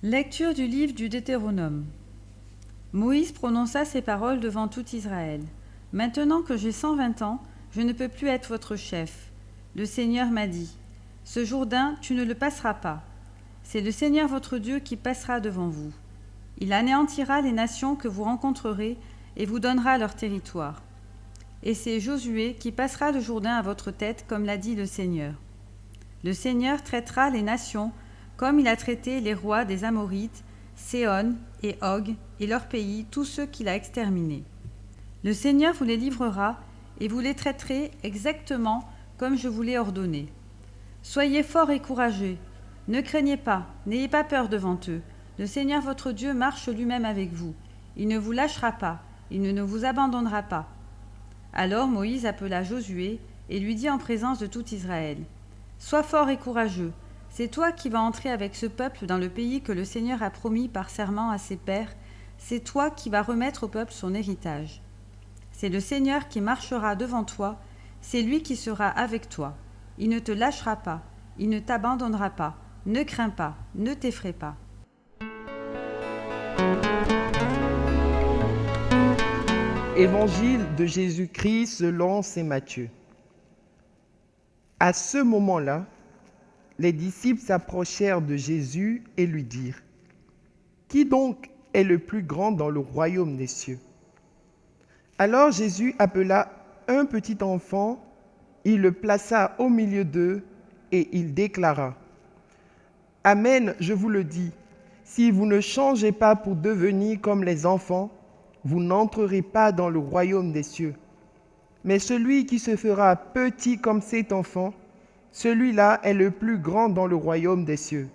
Lecture du livre du Deutéronome. Moïse prononça ces paroles devant tout Israël. « Maintenant que j'ai 120 ans, je ne peux plus être votre chef. Le Seigneur m'a dit, « Ce Jourdain, tu ne le passeras pas. C'est le Seigneur votre Dieu qui passera devant vous. Il anéantira les nations que vous rencontrerez et vous donnera leur territoire. Et c'est Josué qui passera le Jourdain à votre tête, comme l'a dit le Seigneur. Le Seigneur traitera les nations comme il a traité les rois des Amorites, Séhon et Og, et leur pays, tous ceux qu'il a exterminés. Le Seigneur vous les livrera, et vous les traiterez exactement comme je vous l'ai ordonné. Soyez forts et courageux, ne craignez pas, n'ayez pas peur devant eux. Le Seigneur votre Dieu marche lui-même avec vous. Il ne vous lâchera pas, il ne vous abandonnera pas. » Alors Moïse appela Josué et lui dit en présence de tout Israël, « Sois fort et courageux. C'est toi qui vas entrer avec ce peuple dans le pays que le Seigneur a promis par serment à ses pères. C'est toi qui vas remettre au peuple son héritage. C'est le Seigneur qui marchera devant toi, c'est lui qui sera avec toi. Il ne te lâchera pas, il ne t'abandonnera pas. Ne crains pas, ne t'effraie pas. » Évangile de Jésus-Christ selon saint Matthieu. À ce moment-là, les disciples s'approchèrent de Jésus et lui dirent, « Qui donc est le plus grand dans le royaume des cieux ?» Alors Jésus appela un petit enfant, il le plaça au milieu d'eux et il déclara, « Amen, je vous le dis, si vous ne changez pas pour devenir comme les enfants, vous n'entrerez pas dans le royaume des cieux. Mais celui qui se fera petit comme cet enfant, celui-là est le plus grand dans le royaume des cieux.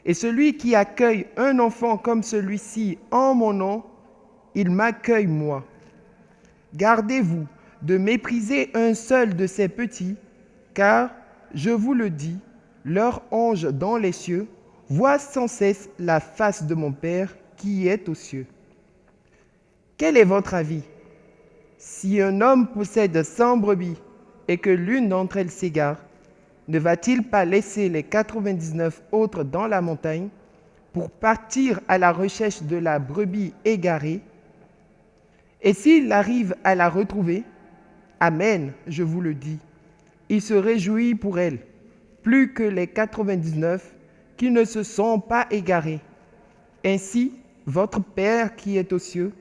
Et celui qui accueille un enfant comme celui-ci en mon nom, il m'accueille moi. Gardez-vous de mépriser un seul de ces petits, car, je vous le dis, leur ange dans les cieux voit sans cesse la face de mon Père qui est aux cieux. Quel est votre avis? Si un homme possède 100 brebis et que l'une d'entre elles s'égare, ne va-t-il pas laisser les 99 autres dans la montagne pour partir à la recherche de la brebis égarée? Et s'il arrive à la retrouver, amen, je vous le dis, il se réjouit pour elle, plus que les 99 qui ne se sont pas égarés. Ainsi, votre Père qui est aux cieux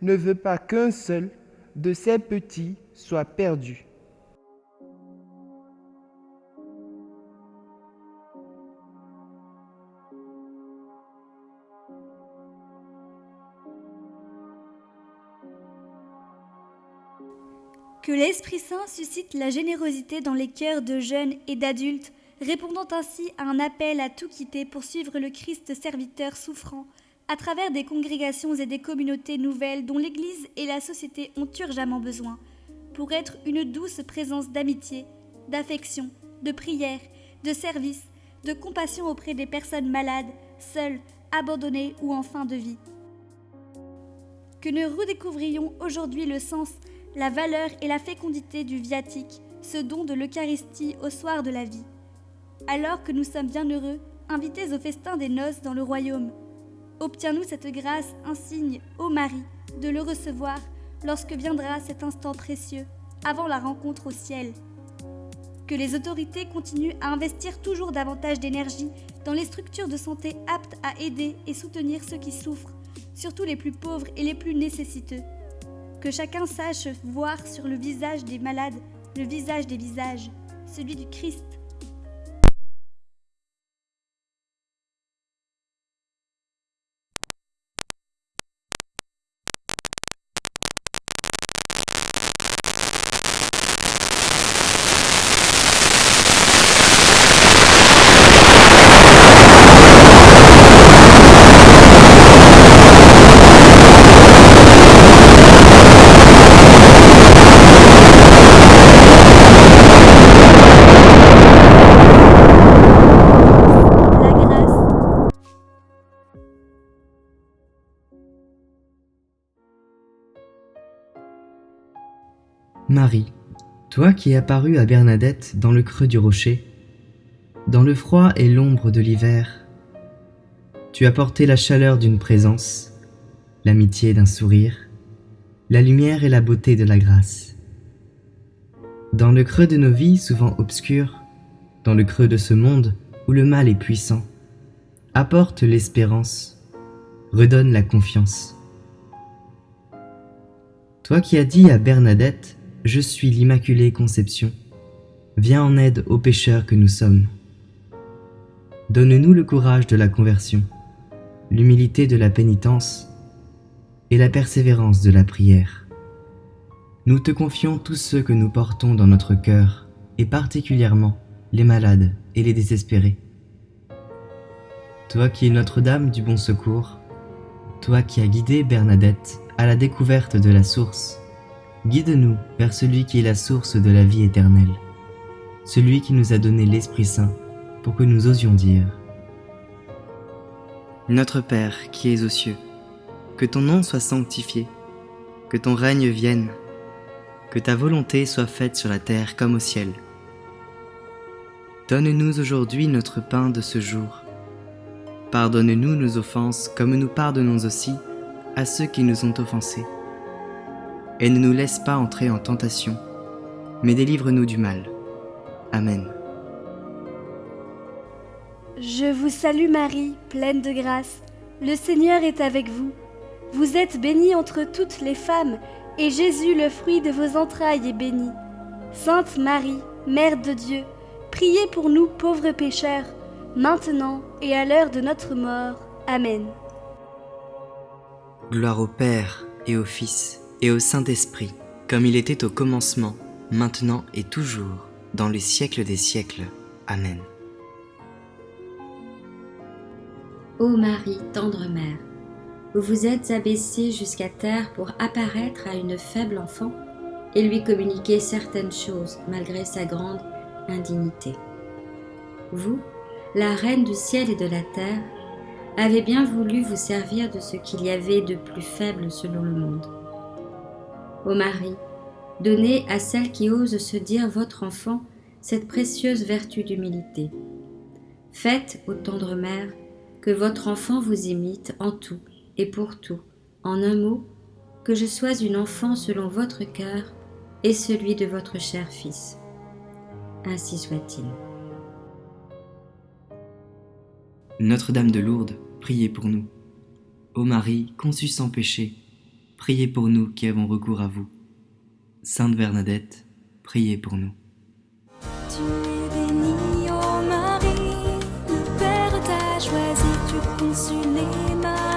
ne veut pas qu'un seul de ces petits soit perdu. Que l'Esprit Saint suscite la générosité dans les cœurs de jeunes et d'adultes, répondant ainsi à un appel à tout quitter pour suivre le Christ serviteur souffrant, à travers des congrégations et des communautés nouvelles dont l'Église et la société ont urgemment besoin, pour être une douce présence d'amitié, d'affection, de prière, de service, de compassion auprès des personnes malades, seules, abandonnées ou en fin de vie. Que nous redécouvrions aujourd'hui le sens, la valeur et la fécondité du viatique, ce don de l'Eucharistie au soir de la vie. Alors que nous sommes bien heureux, invités au festin des noces dans le royaume, obtiens-nous cette grâce insigne, ô Marie, de le recevoir lorsque viendra cet instant précieux, avant la rencontre au ciel. Que les autorités continuent à investir toujours davantage d'énergie dans les structures de santé aptes à aider et soutenir ceux qui souffrent, surtout les plus pauvres et les plus nécessiteux. Que chacun sache voir sur le visage des malades le visage des visages, celui du Christ. Marie, toi qui es apparue à Bernadette dans le creux du rocher, dans le froid et l'ombre de l'hiver, Tu as porté la chaleur d'une présence, l'amitié d'un sourire, la lumière et la beauté de la grâce. Dans le creux de nos vies souvent obscures, dans le creux de ce monde où le mal est puissant, apporte l'espérance, redonne la confiance. Toi qui as dit à Bernadette « Je suis l'Immaculée Conception », viens en aide aux pécheurs que nous sommes. Donne-nous le courage de la conversion, l'humilité de la pénitence et la persévérance de la prière. Nous te confions tous ceux que nous portons dans notre cœur, et particulièrement les malades et les désespérés. Toi qui es Notre-Dame du Bon Secours, toi qui as guidé Bernadette à la découverte de la source, guide-nous vers celui qui est la source de la vie éternelle, celui qui nous a donné l'Esprit Saint pour que nous osions dire : Notre Père qui es aux cieux, que ton nom soit sanctifié, que ton règne vienne, que ta volonté soit faite sur la terre comme au ciel. Donne-nous aujourd'hui notre pain de ce jour. Pardonne-nous nos offenses comme nous pardonnons aussi à ceux qui nous ont offensés. Et ne nous laisse pas entrer en tentation, mais délivre-nous du mal. Amen. Je vous salue Marie, pleine de grâce. Le Seigneur est avec vous. Vous êtes bénie entre toutes les femmes, et Jésus, le fruit de vos entrailles, est béni. Sainte Marie, Mère de Dieu, priez pour nous pauvres pécheurs, maintenant et à l'heure de notre mort. Amen. Gloire au Père, et au Fils, et au Saint-Esprit, comme il était au commencement, maintenant et toujours, dans les siècles des siècles. Amen. Ô Marie, tendre mère, vous vous êtes abaissée jusqu'à terre pour apparaître à une faible enfant et lui communiquer certaines choses malgré sa grande indignité. Vous, la reine du ciel et de la terre, avez bien voulu vous servir de ce qu'il y avait de plus faible selon le monde. Ô Marie, donnez à celle qui ose se dire votre enfant cette précieuse vertu d'humilité. Faites, ô tendre mère, que votre enfant vous imite en tout et pour tout, en un mot, que je sois une enfant selon votre cœur et celui de votre cher Fils. Ainsi soit-il. Notre-Dame de Lourdes, priez pour nous. Ô Marie, conçue sans péché, priez pour nous qui avons recours à vous. Sainte Bernadette, priez pour nous. Tu es bénie, ô Marie, le Père t'a choisi, tu conçus les maris.